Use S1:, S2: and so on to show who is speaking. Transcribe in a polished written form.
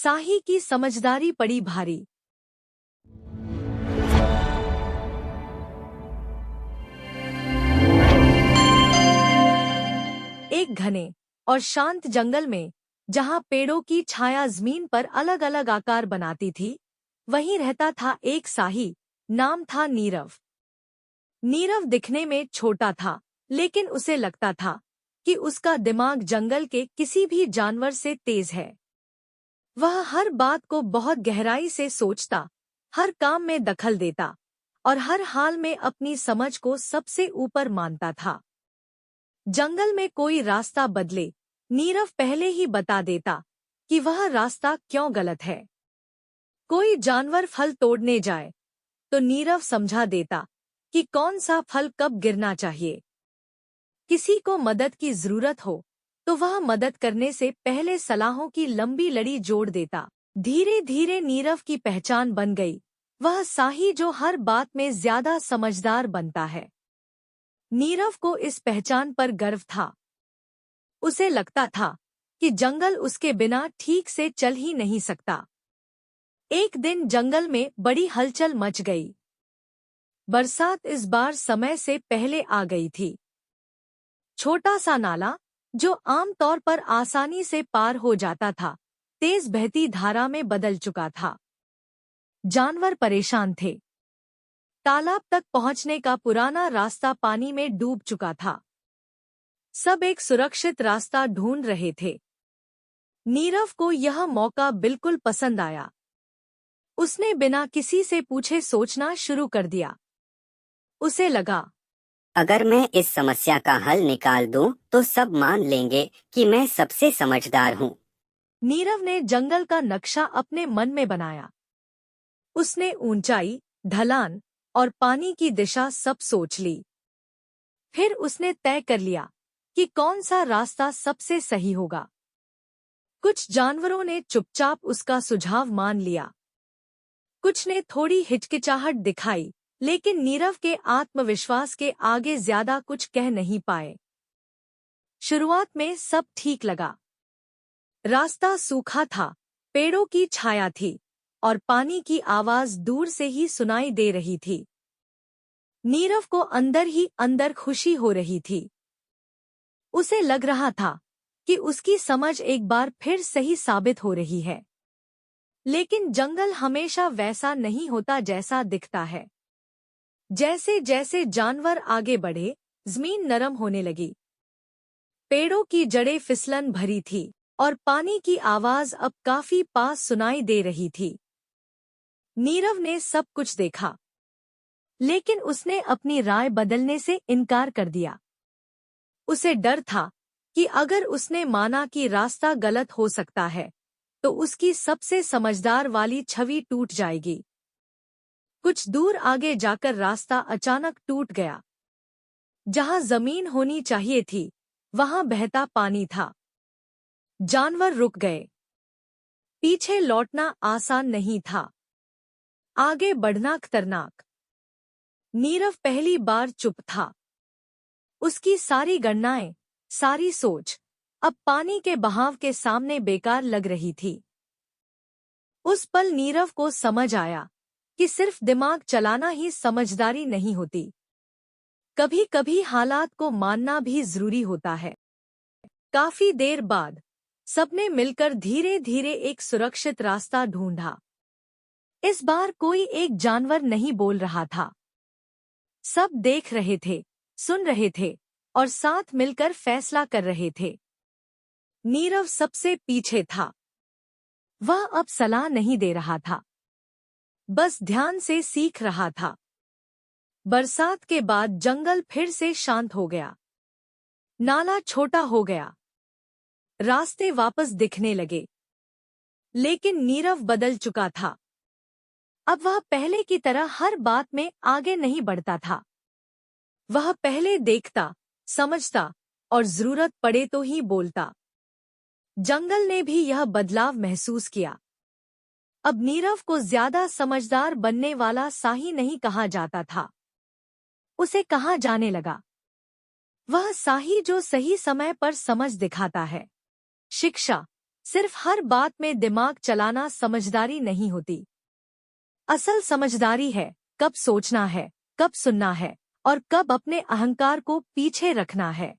S1: साही की समझदारी पड़ी भारी। एक घने और शांत जंगल में, जहां पेड़ों की छाया जमीन पर अलग अलग आकार बनाती थी, वहीं रहता था एक साही। नाम था नीरव। नीरव दिखने में छोटा था, लेकिन उसे लगता था कि उसका दिमाग जंगल के किसी भी जानवर से तेज है। वह हर बात को बहुत गहराई से सोचता, हर काम में दखल देता और हर हाल में अपनी समझ को सबसे ऊपर मानता था। जंगल में कोई रास्ता बदले, नीरव पहले ही बता देता कि वह रास्ता क्यों गलत है। कोई जानवर फल तोड़ने जाए तो नीरव समझा देता कि कौन सा फल कब गिरना चाहिए। किसी को मदद की जरूरत हो तो वह मदद करने से पहले सलाहों की लंबी लड़ी जोड़ देता। धीरे धीरे नीरव की पहचान बन गई, वह साही जो हर बात में ज्यादा समझदार बनता है। नीरव को इस पहचान पर गर्व था। उसे लगता था कि जंगल उसके बिना ठीक से चल ही नहीं सकता। एक दिन जंगल में बड़ी हलचल मच गई। बरसात इस बार समय से पहले आ गई थी। छोटा सा नाला, जो आमतौर पर आसानी से पार हो जाता था, तेज बहती धारा में बदल चुका था। जानवर परेशान थे। तालाब तक पहुंचने का पुराना रास्ता पानी में डूब चुका था। सब एक सुरक्षित रास्ता ढूंढ रहे थे। नीरव को यह मौका बिल्कुल पसंद आया। उसने बिना किसी से पूछे सोचना शुरू कर दिया। उसे लगा,
S2: अगर मैं इस समस्या का हल निकाल दूं, तो सब मान लेंगे कि मैं सबसे समझदार हूं।
S1: नीरव ने जंगल का नक्शा अपने मन में बनाया। उसने ऊंचाई, ढलान और पानी की दिशा सब सोच ली। फिर उसने तय कर लिया कि कौन सा रास्ता सबसे सही होगा। कुछ जानवरों ने चुपचाप उसका सुझाव मान लिया। कुछ ने थोड़ी हिचकिचाहट दिखाई, लेकिन नीरव के आत्मविश्वास के आगे ज्यादा कुछ कह नहीं पाए। शुरुआत में सब ठीक लगा। रास्ता सूखा था, पेड़ों की छाया थी और पानी की आवाज दूर से ही सुनाई दे रही थी। नीरव को अंदर ही अंदर खुशी हो रही थी। उसे लग रहा था कि उसकी समझ एक बार फिर सही साबित हो रही है। लेकिन जंगल हमेशा वैसा नहीं होता जैसा दिखता है। जैसे जैसे जानवर आगे बढ़े, जमीन नरम होने लगी। पेड़ों की जड़ें फिसलन भरी थी और पानी की आवाज अब काफी पास सुनाई दे रही थी। नीरव ने सब कुछ देखा, लेकिन उसने अपनी राय बदलने से इनकार कर दिया। उसे डर था कि अगर उसने माना कि रास्ता गलत हो सकता है, तो उसकी सबसे समझदार वाली छवि टूट जाएगी। कुछ दूर आगे जाकर रास्ता अचानक टूट गया। जहां जमीन होनी चाहिए थी, वहां बहता पानी था। जानवर रुक गए। पीछे लौटना आसान नहीं था, आगे बढ़ना खतरनाक। नीरव पहली बार चुप था। उसकी सारी गणनाएं, सारी सोच अब पानी के बहाव के सामने बेकार लग रही थी। उस पल नीरव को समझ आया कि सिर्फ दिमाग चलाना ही समझदारी नहीं होती। कभी कभी हालात को मानना भी जरूरी होता है। काफी देर बाद सबने मिलकर धीरे धीरे एक सुरक्षित रास्ता ढूंढा। इस बार कोई एक जानवर नहीं बोल रहा था। सब देख रहे थे, सुन रहे थे और साथ मिलकर फैसला कर रहे थे। नीरव सबसे पीछे था। वह अब सलाह नहीं दे रहा था, बस ध्यान से सीख रहा था। बरसात के बाद जंगल फिर से शांत हो गया। नाला छोटा हो गया। रास्ते वापस दिखने लगे। लेकिन नीरव बदल चुका था। अब वह पहले की तरह हर बात में आगे नहीं बढ़ता था। वह पहले देखता, समझता और जरूरत पड़े तो ही बोलता। जंगल ने भी यह बदलाव महसूस किया। अब नीरव को ज्यादा समझदार बनने वाला साही नहीं कहा जाता था। उसे कहा जाने लगा, वह साही जो सही समय पर समझ दिखाता है। शिक्षा, सिर्फ हर बात में दिमाग चलाना समझदारी नहीं होती। असल समझदारी है कब सोचना है, कब सुनना है और कब अपने अहंकार को पीछे रखना है।